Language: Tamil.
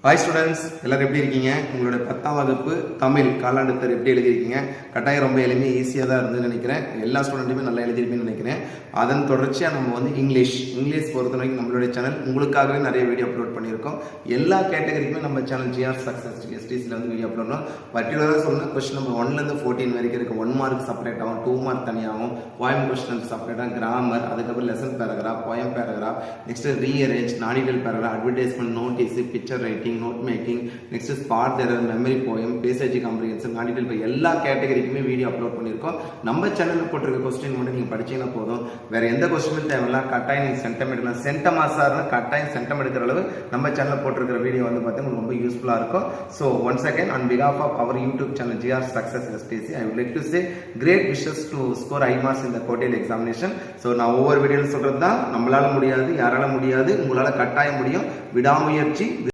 ஹாய் ஸ்டூடெண்ட்ஸ், எல்லாரும் எப்படி இருக்கீங்க? உங்களோட 10ஆம் வகுப்பு தமிழ் காலாண்டு தேர்வு எப்படி எழுதியிருக்கீங்க? கட்டாயம் ரொம்ப எளிமையாக ஈஸியாக தான் இருந்துன்னு நினைக்கிறேன். எல்லா ஸ்டூடெண்ட்டுமே நல்லா எழுதிருப்பீங்கன்னு நினைக்கிறேன். அதன் தொடர்ச்சியாக நம்ம வந்து இங்கிலீஷ் பொறுத்த வரைக்கும் நம்மளுடைய சேனல் உங்களுக்காகவே நிறைய வீடியோ அப்லோட் பண்ணியிருக்கோம். எல்லா கேட்டகரிக்குமே நம்ம சேனல் ஜிஆர் சக்ஸஸ் எஸ்டிஸில் வந்து வீடியோ அப்லோட் பண்ணோம். பர்டிகுலராக சொன்னால் கொஸ்டின் நம்பர் 1லேருந்து 14 வரைக்கும் இருக்குது. 1 மார்க் செப்பரேட் ஆகும், 2 மார்க் தனியாகும், போயம் கொஸ்டின் செப்பரேட்டாக, கிராமர், அதுக்கப்புறம் lesson paragraph, poem paragraph, next rearrange, நாடிடல் paragraph, advertisement, notice, picture writing, note making, next spot error, memory poem, passage comprehension, நாடிடல் எல்லா கேட்டகரிக்குமே வீடியோ அப்லோட் பண்ணியிருக்கோம். நம்ம சேனலில் போட்டிருக்க கொஸ்டின் மட்டும் நீங்கள் படிச்சீங்கன்னா போதும். வேற எந்த கொஸ்டினும் தேவையில்ல. கட்டாயம் நீங்கள் சென்டம் எடுக்கலாம். சென்டமாசார்னா கட்டாயம் சென்டம் எடுக்கிற அளவு நம்ம சேனலில் போட்டிருக்கிற வீடியோ வந்து பார்த்தீங்கன்னா ரொம்ப யூஸ்ஃபுல்லாக இருக்கும். So once again on behalf of our YouTube channel GR success STC, I would like to say great wishes to score high marks இந்த கோட்டேல் எக்ஸாமினேஷன். ஸோ நான் ஒவ்வொரு வீடியோவில் சொல்றது தான், நம்மளால முடியாது, யாரால முடியாது, உங்களால கட்டாயம் முடியும். விடாமுயற்சி